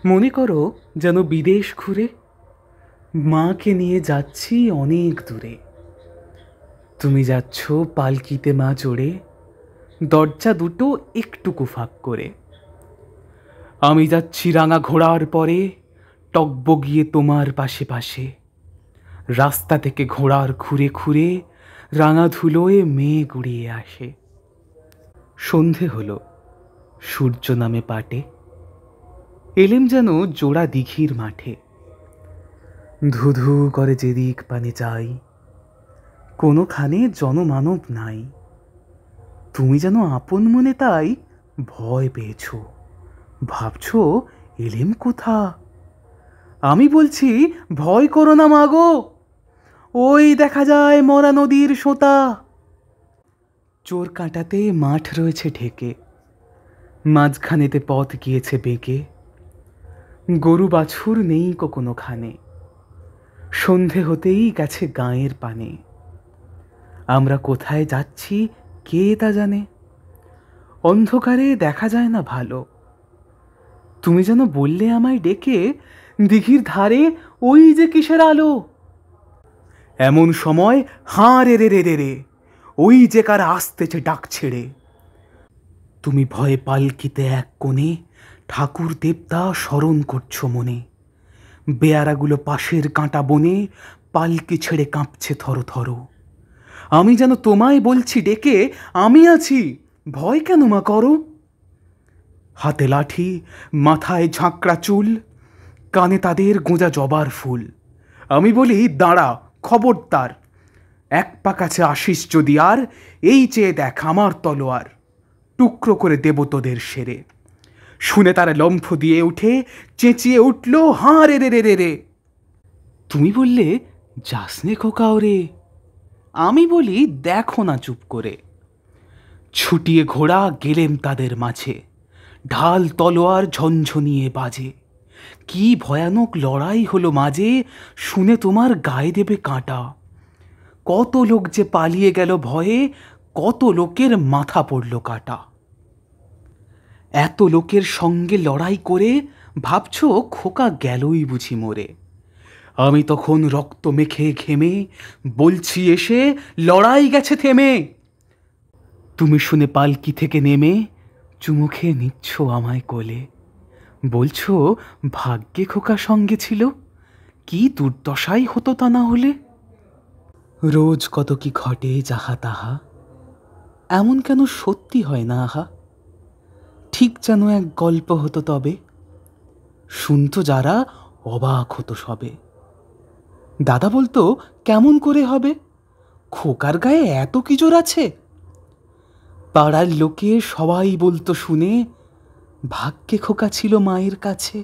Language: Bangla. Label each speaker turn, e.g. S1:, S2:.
S1: মনে করো যেন বিদেশ ঘুরে মাকে নিয়ে যাচ্ছি অনেক দূরে। তুমি যাচ্ছ পালকিতে মা চড়ে, দরজা দুটো একটুকু ফাঁক করে। আমি যাচ্ছি রাঙা ঘোড়ার পরে, টকবগিয়ে তোমার পাশে পাশে। রাস্তা থেকে ঘোড়ার খুঁড়ে খুঁড়ে রাঙা ধুলোয় মেঘ উড়িয়ে আসে। সন্ধে হলো, সূর্য নামে পাটে। এলেম যেন জোড়া দিঘির মাঠে। ধুধু করে যেদিক পানে চাই, কোনোখানে জনমানব নাই। তুমি যেন আপন মনে তাই ভয় পেয়েছ, ভাবছ এলেম কোথা। আমি বলছি ভয় করো না মাগো, ওই দেখা যায় মরা নদীর সোঁতা। চোর কাঁটাতে মাঠ রয়েছে ঢেকে, মাঝখানেতে পথ গিয়েছে বেঁকে। গরু বাছুর নেই কোনোখানে, সন্ধে হতেই গেছে গাঁয়ের পানে। আমরা কোথায় যাচ্ছি কে তা জানে, অন্ধকারে দেখা যায় না ভালো। তুমি যেন বললে আমায় ডেকে, দিঘির ধারে ওই যে কিসের আলো। এমন সময় হাঁ রে রে রে রে রে, ওই যে কার আসতেছে ডাক ছেড়ে। তুমি ভয়ে পালকিতে এক কোণে ঠাকুর দেবতা স্মরণ করছো মনে। বেয়ারাগুলো পাশের কাঁটা বনে পালকি ছেড়ে কাঁপছে থর থর। আমি যেন তোমায় বলছি ডেকে, আমি আছি, ভয় কেন মা করো। হাতে লাঠি, মাথায় ঝাঁকড়া চুল, কানে তাদের গোঁজা জবার ফুল। আমি বলি দাঁড়া, খবরদার, এক পা কাছে আসিস যদি আর, এই চেয়ে দেখ আমার তলোয়ার, টুকরো করে দেব তোদের সেরে। শুনে তারা লম্ফ দিয়ে উঠে চেঁচিয়ে উঠল হাঁ রে রে রে রে রে। তুমি বললে যাসনে খোকা ওরে। আমি বলি দেখো না চুপ করে। ছুটিয়ে ঘোড়া গেলেম তাদের মাঝে, ঢাল তলোয়ার ঝনঝনিয়ে বাজে। কি ভয়ানক লড়াই হলো মাঝে, শুনে তোমার গায়ে দেবে কাঁটা। কত লোক যে পালিয়ে গেল ভয়ে, কত লোকের মাথা পড়ল কাটা। এত লোকের সঙ্গে লড়াই করে ভাবছ খোকা গেলই বুঝি মরে। আমি তখন রক্ত মেখে ঘেমে বলছি এসে লড়াই গেছে থেমে। তুমি শুনে পালকি থেকে নেমে চুমু খেয়ে নিচ্ছ আমায় কোলে, বলছো ভাগ্যে খোকা সঙ্গে ছিল, কি দুর্দশাই হতো তা না হলে। রোজ কত কি ঘটে যাহা তাহা, এমন কেন সত্যি হয় না আহা। ঠিক যেন এক গল্প হতো তবে, শুনতো যারা অবাক হতো সবে। দাদা বলতো কেমন করে হবে, খোকার গায়ে এত কি জোর আছে। পাড়ার লোকে সবাই বলতো শুনে, ভাগ্যে খোকা ছিল মায়ের কাছে।